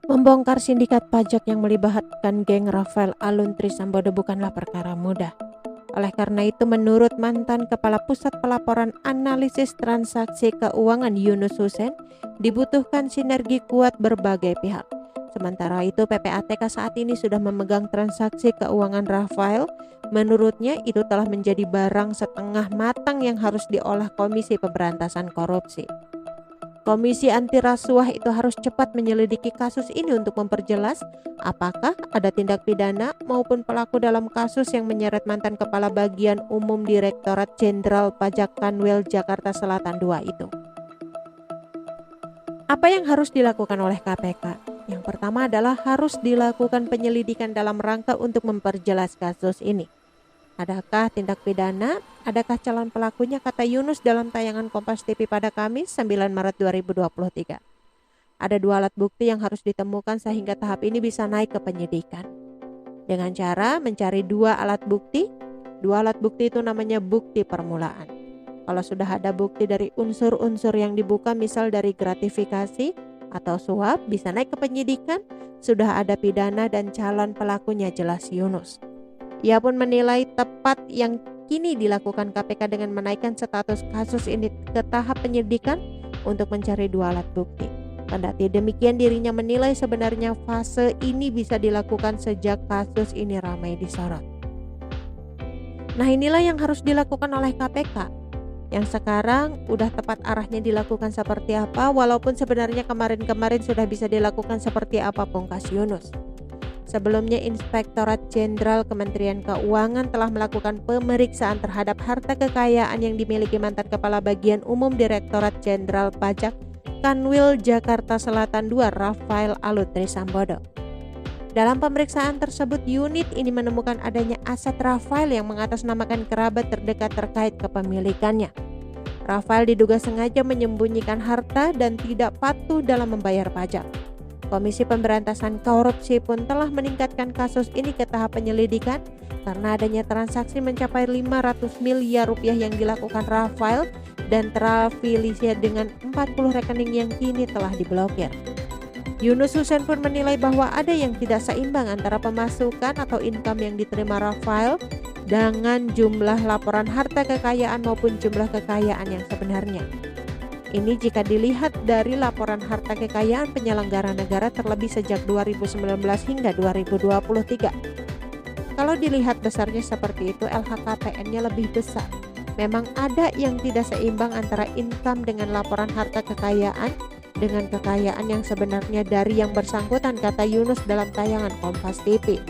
Membongkar sindikat pajak yang melibatkan geng Rafael Alun Trisambodo bukanlah perkara mudah. Oleh karena itu, menurut mantan Kepala Pusat Pelaporan Analisis Transaksi Keuangan Yunus Hussein, dibutuhkan sinergi kuat berbagai pihak. Sementara itu, PPATK saat ini sudah memegang transaksi keuangan Rafael. Menurutnya, itu telah menjadi barang setengah matang yang harus diolah Komisi Pemberantasan Korupsi. Komisi Anti Rasuah itu harus cepat menyelidiki kasus ini untuk memperjelas apakah ada tindak pidana maupun pelaku dalam kasus yang menyeret mantan Kepala Bagian Umum Direktorat Jenderal Pajak Kanwil Jakarta Selatan II itu. Apa yang harus dilakukan oleh KPK? Yang pertama adalah harus dilakukan penyelidikan dalam rangka untuk memperjelas kasus ini. Adakah tindak pidana? Adakah calon pelakunya? Kata Yunus dalam tayangan Kompas TV pada Kamis 9 Maret 2023. Ada 2 alat bukti yang harus ditemukan sehingga tahap ini bisa naik ke penyidikan. Dengan cara mencari 2 alat bukti. 2 alat bukti itu namanya bukti permulaan. Kalau sudah ada bukti dari unsur-unsur yang dibuka, misal dari gratifikasi atau suap, bisa naik ke penyidikan. Sudah ada pidana dan calon pelakunya, jelas Yunus. Ia pun menilai tepat yang kini dilakukan KPK dengan menaikkan status kasus ini ke tahap penyidikan untuk mencari 2 alat bukti. Kendati demikian, dirinya menilai sebenarnya fase ini bisa dilakukan sejak kasus ini ramai disorot. Nah, inilah yang harus dilakukan oleh KPK. Yang sekarang udah tepat arahnya dilakukan seperti apa, walaupun sebenarnya kemarin-kemarin sudah bisa dilakukan seperti apa, pungkas Yunus. Sebelumnya, Inspektorat Jenderal Kementerian Keuangan telah melakukan pemeriksaan terhadap harta kekayaan yang dimiliki mantan Kepala Bagian Umum Direktorat Jenderal Pajak Kanwil Jakarta Selatan II, Rafael Alun Trisambodo. Dalam pemeriksaan tersebut, unit ini menemukan adanya aset Rafael yang mengatasnamakan kerabat terdekat terkait kepemilikannya. Rafael diduga sengaja menyembunyikan harta dan tidak patuh dalam membayar pajak. Komisi Pemberantasan Korupsi pun telah meningkatkan kasus ini ke tahap penyelidikan karena adanya transaksi mencapai 500 miliar rupiah yang dilakukan Rafael dan terafiliasi dengan 40 rekening yang kini telah diblokir. Yunus Hussein pun menilai bahwa ada yang tidak seimbang antara pemasukan atau income yang diterima Rafael dengan jumlah laporan harta kekayaan maupun jumlah kekayaan yang sebenarnya. Ini jika dilihat dari laporan harta kekayaan penyelenggara negara terlebih sejak 2019 hingga 2023. Kalau dilihat besarnya seperti itu, LHKPN-nya lebih besar. Memang ada yang tidak seimbang antara income dengan laporan harta kekayaan dengan kekayaan yang sebenarnya dari yang bersangkutan, kata Yunus dalam tayangan Kompas TV.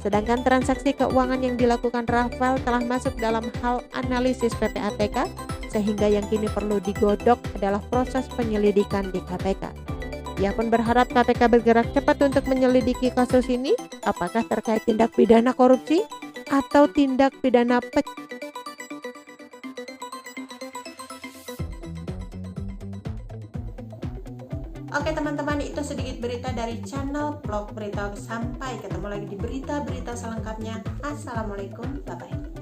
Sedangkan transaksi keuangan yang dilakukan Rafael telah masuk dalam hal analisis PPATK, sehingga yang kini perlu digodok adalah proses penyelidikan di KPK. Ia pun berharap KPK bergerak cepat untuk menyelidiki kasus ini, apakah terkait tindak pidana korupsi atau tindak pidana Oke teman-teman, itu sedikit berita dari channel Vlog Berita. Sampai ketemu lagi di berita-berita selengkapnya. Assalamualaikum, bye-bye.